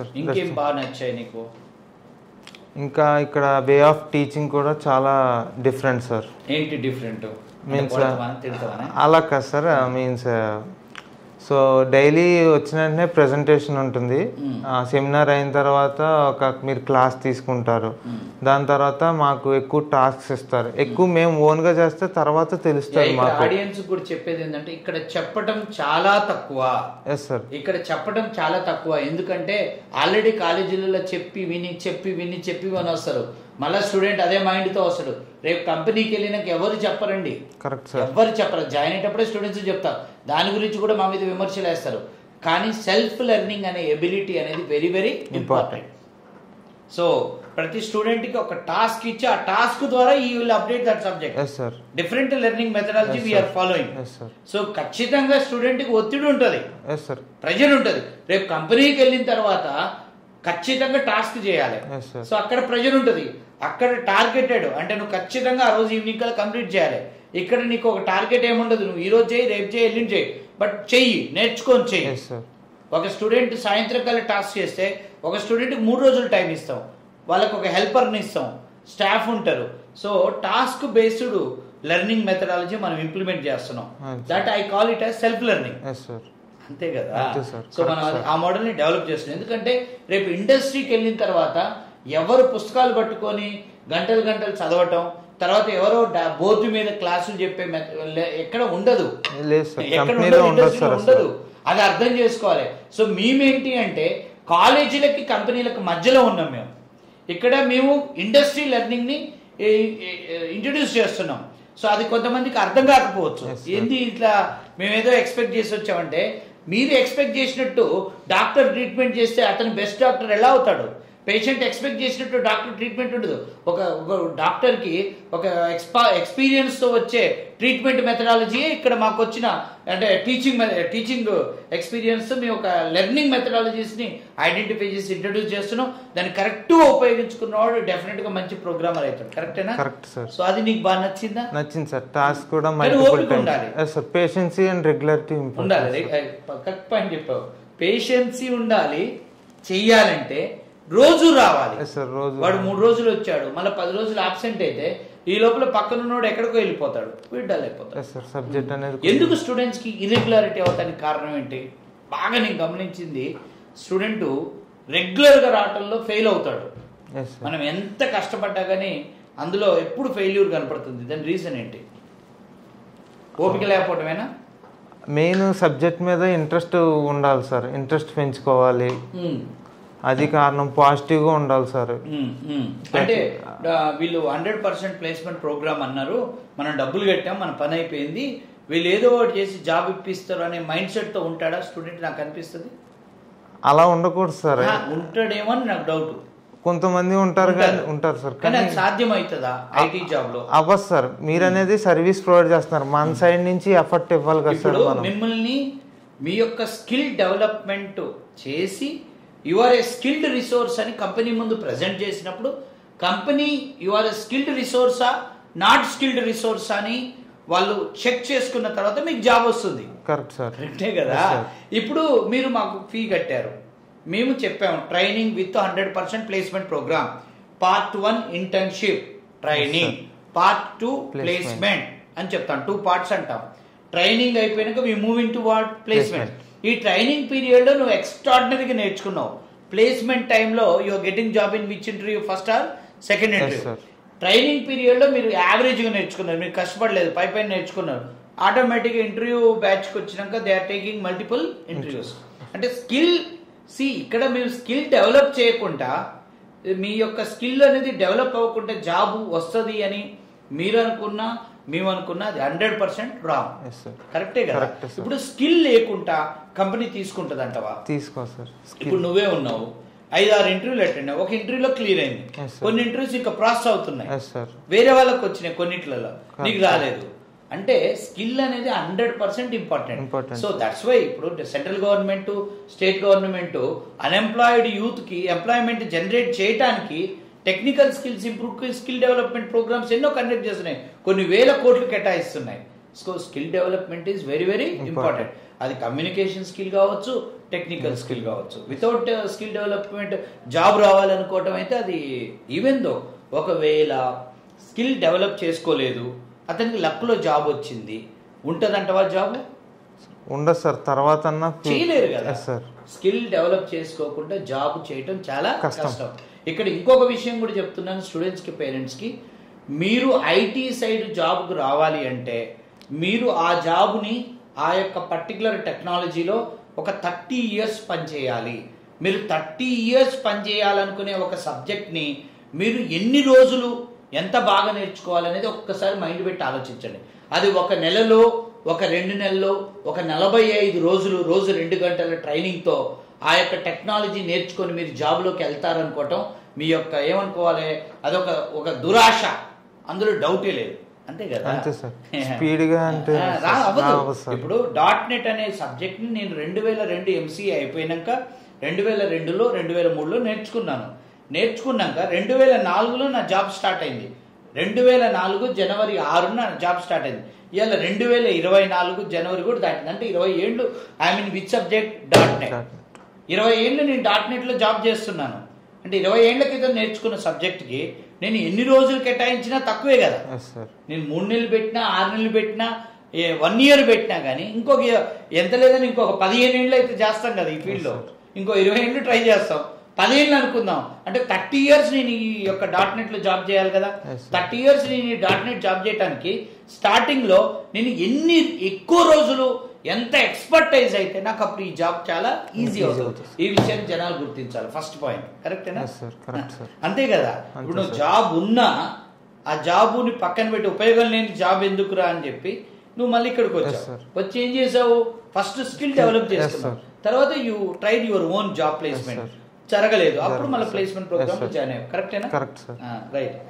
Sir. ఇంకేం బాగా నచ్చాయి నీకు? ఇంకా ఇక్కడ వే ఆఫ్ టీచింగ్ కూడా చాలా డిఫరెంట్ సార్. ఏంటి డిఫరెంట్? మీన్స్ అలా కాదు సార్, మీన్స్ సో డైలీ వచ్చిన వెంటనే ప్రెజెంటేషన్ ఉంటుంది. సెమినార్ అయిన తర్వాత మీరు క్లాస్ తీసుకుంటారు. దాని తర్వాత మాకు ఎక్కువ టాస్క్స్ ఇస్తారు. ఎక్కువ మేము ఓన్గా చేస్తే తర్వాత తెలుస్తుంది మాకు. ఆడియన్స్ కూడా చెప్పేది ఏంటంటే ఇక్కడ చెప్పడం చాలా తక్కువ. ఎస్ సార్, ఇక్కడ చెప్పడం చాలా తక్కువ. ఎందుకంటే ఆల్రెడీ కాలేజీలలో చెప్పి విని వస్తారు. మళ్ళీ స్టూడెంట్ అదే మైండ్తో వస్తాడు. రేపు కంపెనీకి వెళ్ళినాక ఎవరు చెప్పరండి. కరెక్ట్ సార్, ఎవరు చెప్పరు. జాయిన్ అయ్యేటప్పుడే స్టూడెంట్స్ చెప్తారు. దాని గురించి కూడా మా మీద విమర్శలు వేస్తారు. కానీ సెల్ఫ్ లెర్నింగ్ అనే ఎబిలిటీ అనేది వెరీ వెరీ ఇంపార్టెంట్. సో ప్రతి స్టూడెంట్కి ఒక టాస్క్ ఇచ్చి ఆ టాస్క్ ద్వారా he will update that subject. Different learning methodology we are following. So ఖచ్చితంగా స్టూడెంట్కి ఒత్తిడి ఉంటుంది, ప్రెజర్ ఉంటుంది. రేపు కంపెనీకి వెళ్ళిన తర్వాత ఖచ్చితంగా టాస్క్ చేయాలి. సో అక్కడ ప్రెజర్ ఉంటుంది. అక్కడ టార్గెటెడ్ అంటే నువ్వు ఖచ్చితంగా ఆ రోజు ఈవినింగ్ కల్లా కంప్లీట్ చేయాలి. ఇక్కడ నీకు ఒక టార్గెట్ ఏముండదు. నువ్వు ఈ రోజు చేయి, రేపు చేయి, ఎల్లుండి చేయి, బట్ చెయ్యి, నేర్చుకొని చెయ్యి. ఒక స్టూడెంట్ సాయంత్రం కల్లా టాస్క్ చేస్తే ఒక స్టూడెంట్కి 3 రోజులు టైం ఇస్తాం. వాళ్ళకి ఒక హెల్పర్ని ఇస్తాం, స్టాఫ్ ఉంటారు. So task based learning methodology మనం ఇంప్లిమెంట్ చేస్తున్నాం. That I call it as self learning. అంతే కదా. సో మనం ఆ మోడల్ని డెవలప్ చేస్తున్నాం. ఎందుకంటే రేపు ఇండస్ట్రీకి వెళ్ళిన తర్వాత ఎవరు పుస్తకాలు పట్టుకొని గంటలు చదవటం, తర్వాత ఎవరో బోర్డు మీద క్లాసులు చెప్పే ఎక్కడ ఉండదు. అది అర్థం చేసుకోవాలి. సో మేమేంటి అంటే కాలేజీలకి కంపెనీలకు మధ్యలో ఉన్నాం మేము. ఇక్కడ మేము ఇండస్ట్రీ లెర్నింగ్ ని ఇంట్రడ్యూస్ చేస్తున్నాం. సో అది కొంతమందికి అర్థం కాకపోవచ్చు. ఏంది ఇట్లా మేమేదో ఎక్స్పెక్ట్ చేసి వచ్చామంటే, మీరు ఎక్స్పెక్ట్ చేసినట్టు డాక్టర్ ట్రీట్మెంట్ చేస్తే అతను బెస్ట్ డాక్టర్ ఎలా అవుతాడు? పేషెంట్ ఎక్స్పెక్ట్ చేసినట్టు డాక్టర్ ట్రీట్మెంట్ ఉండదు. ఒక డాక్టర్కి ఒక ఎక్స్పీరియన్స్తో వచ్చే ట్రీట్మెంట్ మెథడాలజీ ఇక్కడ మాకు వచ్చిన అంటే టీచింగ్ ఎక్స్పీరియన్స్ మేము ఒక లెర్నింగ్ మెథడాలజీస్ని ఐడెంటిఫై చేసి ఇంట్రడ్యూస్ చేస్తున్నాం. దాన్ని కరెక్ట్గా ఉపయోగించుకున్నవాడు డెఫినెట్గా మంచి ప్రోగ్రామర్ అవుతాడు. కరెక్టేనా? Correct sir. సో అది నీకు బాగా నచ్చిందా? నచ్చింది సార్. టాస్క్ కూడా ఉండాలి, పేషెన్సీ అండ్ రెగ్యులారిటీ ఉండాలి. కరెక్ట్ పాయింట్ చెప్పావు. పేషెన్సీ ఉండాలి. చెయ్యాలంటే రోజు రావాలి. వాడు 3 రోజులు వచ్చాడు, మళ్ళీ 10 రోజులు ఆబ్సెంట్ అయితే ఈ లోపల పక్కనున్నోడు ఎక్కడికో వెళ్ళిపోతాడు, విడ్డల్ అయిపోతాడు. ఎందుకు స్టూడెంట్స్ కి ఇర్రెగ్యులారిటీ అవటానికి కారణం ఏంటి? బాగా నేను గమనించింది, స్టూడెంట్ రెగ్యులర్ గా రావటంలో ఫెయిల్ అవుతాడు. మనం ఎంత కష్టపడ్డా కానీ అందులో ఎప్పుడు ఫెయిల్యూర్ కనపడుతుంది. దాని రీజన్ ఏంటి? ఓపిక లేకపోవటమేనా? మెయిన్ సబ్జెక్ట్ మీద ఇంట్రెస్ట్ ఉండాలి సార్. ఇంట్రెస్ట్ పెంచుకోవాలి, అది కారణం. పాజిటివ్గా ఉండాలి సార్. అంటే వీళ్ళు 100% ప్లేస్మెంట్ ప్రోగ్రామ్ అన్నారు, మనం డబ్బులు కట్టాం, మన పని అయిపోయింది, వీళ్ళు ఏదో ఒకటి చేసి జాబ్ ఇప్పిస్తారు అనే మైండ్ సెట్ తో ఉంటాడా స్టూడెంట్? నాకు అనిపిస్తుంది అలా ఉండకూడదు సార్. ఉంటాడేమో అని నాకు డౌట్. కొంతమంది ఉంటారు సార్, కానీ అది సాధ్యం అవుతుందా ఐటీ జాబ్ లో? అవ్వదు సార్. మీరు అనేది సర్వీస్ ప్రొవైడ్ చేస్తున్నారు, మన సైడ్ నుంచి ఎఫర్ట్ ఇవ్వాలి కదా సార్. మిమ్మల్ని మీ యొక్క స్కిల్ డెవలప్మెంట్ చేసి you are a skilled resource అని కంపెనీ ముందు ప్రజెంట్ చేసినప్పుడు, company you are a skilled రిసోర్సా నాట్ స్కిల్డ్ రిసోర్స్ అని వాళ్ళు చెక్ చేసుకున్న తర్వాత మీకు జాబ్ వస్తుంది. Correct sir. అంతే కదా. ఇప్పుడు మీరు మాకు ఫీ కట్టారు, మేము చెప్పాము training with 100% placement program. Part 1 internship training, part 2 placement అని చెప్తాం. 2 parts అంటాం. ట్రైనింగ్ అయిపోయినాక we moving to what? Placement. ఈ ట్రైనింగ్ పీరియడ్ లో నువ్వు ఎక్స్ట్రాడినరీగా నేర్చుకున్నావు. ప్లేస్మెంట్ టైంలో you are getting job in which interview? First or second interview. Training period లో మీరు యావరేజ్గా నేర్చుకున్నారు, మీరు కష్టపడలేదు, పైన నేర్చుకున్నారు. ఆటోమేటిక్గా ఇంటర్వ్యూ బ్యాచ్కి వచ్చినాక they are taking multiple interviews. అంటే స్కిల్ ఇక్కడ మీరు స్కిల్ డెవలప్ చేయకుండా, మీ యొక్క స్కిల్ అనేది డెవలప్ అవ్వకుండా జాబ్ వస్తుంది అని మీరు అనుకున్నా మేము అనుకున్నా అది 100% రాంగ్. కరెక్టే కదా. ఇప్పుడు స్కిల్ లేకుండా కంపెనీ తీసుకుంటది అంటవా? తీసుకో సార్. ఇప్పుడు నువ్వే ఉన్నావు, 5-6 ఇంటర్వ్యూలు అటెండ్ అయ్యావు, ఒక ఇంటర్వ్యూలో క్లియర్ అయింది, కొన్ని ఇంటర్వ్యూస్ ఇంకా ప్రాసెస్ అవుతున్నాయి, వేరే వాళ్ళకి వచ్చినాయి, కొన్నిట్లలో నీకు రాలేదు. అంటే స్కిల్ అనేది 100% ఇంపార్టెంట్. సో దట్స్ వై ఇప్పుడు central government, state government unemployed youth కి ఎంప్లాయ్మెంట్ జనరేట్ చేయడానికి technical skills improve skill development programs ఎన్నో కండక్ట్ చేస్తున్నాయి, కొన్ని వేల కోట్లు కేటాయిస్తున్నాయి. So skill development is very very important. అది కమ్యూనికేషన్ స్కిల్ కావచ్చు, టెక్నికల్ స్కిల్ కావచ్చు. వితౌట్ స్కిల్ డెవలప్మెంట్ జాబ్ రావాలనుకోవటం అయితే అది ఈవెన్ దో ఒకవేళ స్కిల్ డెవలప్ చేసుకోలేదు, అతనికి లక్లో జాబ్ వచ్చింది, ఉంటుందంటవా జాబ్? ఉండదు సార్, తర్వాత చేయలేరు కదా సార్. స్కిల్ డెవలప్ చేసుకోకుండా జాబ్ చేయటం చాలా కష్టం. ఇక్కడ ఇంకొక విషయం కూడా చెప్తున్నాను స్టూడెంట్స్కి, పేరెంట్స్కి. మీరు ఐటీ సైడ్ జాబ్కు రావాలి అంటే మీరు ఆ జాబ్ని ఆ యొక్క పర్టికులర్ టెక్నాలజీలో ఒక 30 years పనిచేయాలి. మీరు 30 years పనిచేయాలనుకునే ఒక సబ్జెక్ట్ని మీరు ఎన్ని రోజులు ఎంత బాగా నేర్చుకోవాలనేది ఒక్కసారి మైండ్ పెట్టి ఆలోచించండి. అది ఒక నెలలో, ఒక 2 నెలల్లో, ఒక 45 రోజులు, రోజు 2 గంటల ట్రైనింగ్తో ఆ యొక్క టెక్నాలజీ నేర్చుకొని మీరు జాబ్లోకి వెళ్తారనుకోవటం మీ యొక్క ఏమనుకోవాలి, అదొక దురాశ, అందులో డౌటే లేదు. అంతే కదా, స్పీడ్గా అంటే ఇప్పుడు .NET అనే సబ్జెక్ట్ని నేను 2002 MCA అయిపోయినాక 2002లో 2003లో నేర్చుకున్నాక 2004లో నా జాబ్ స్టార్ట్ అయింది. 2004 జనవరి 6న నా జాబ్ స్టార్ట్ అయింది. ఇవాళ 2024 జనవరి కూడా దాటింది. అంటే 20 ఏళ్ళు I mean with subject .NET. 20 ఏళ్ళు నేను .NETలో జాబ్ చేస్తున్నాను. అంటే 20 ఏళ్ల క్రితం నేర్చుకున్న సబ్జెక్ట్కి నేను ఎన్ని రోజులు కేటాయించినా తక్కువే కదా. నేను 3 నెలలు పెట్టినా, 6 నెలలు పెట్టినా, 1 year పెట్టినా కానీ ఇంకొక ఎంత లేదని ఇంకొక 15 ఏళ్ళు అయితే చేస్తాం కదా ఈ ఫీల్డ్లో. ఇంకో 20 ఏళ్ళు ట్రై చేస్తాం. 10 ఏళ్ళు అనుకుందాం, అంటే 30 years నేను ఈ యొక్క .NETలో జాబ్ చేయాలి కదా. 30 years నేను ఈ .NET జాబ్ చేయడానికి స్టార్టింగ్లో నేను ఎన్ని ఎక్కువ రోజులు ఎంత ఎక్స్పర్టైజ్ అయితే నాకు అప్పుడు ఈ జాబ్ చాలా ఈజీ అవుతుంది. ఈ విషయాన్ని జనాలు గుర్తించాలి. ఫస్ట్ పాయింట్ కరెక్టేనా? అంతే కదా. ఇప్పుడు జాబ్ ఉన్నా ఆ జాబుని పక్కన పెట్టి ఉపయోగం లేని జాబ్ ఎందుకురా అని చెప్పి నువ్వు మళ్ళీ ఇక్కడికి వచ్చి ఏం చేసావు, ఫస్ట్ స్కిల్ డెవలప్ చేసుకున్నావు, తర్వాత you tried your own job placement, జరగలేదు, అప్పుడు మళ్ళీ ప్లేస్మెంట్ ప్రోగ్రామ్ జాయిన్ అయ్యావు. కరెక్టేనా? Correct sir. రైట్.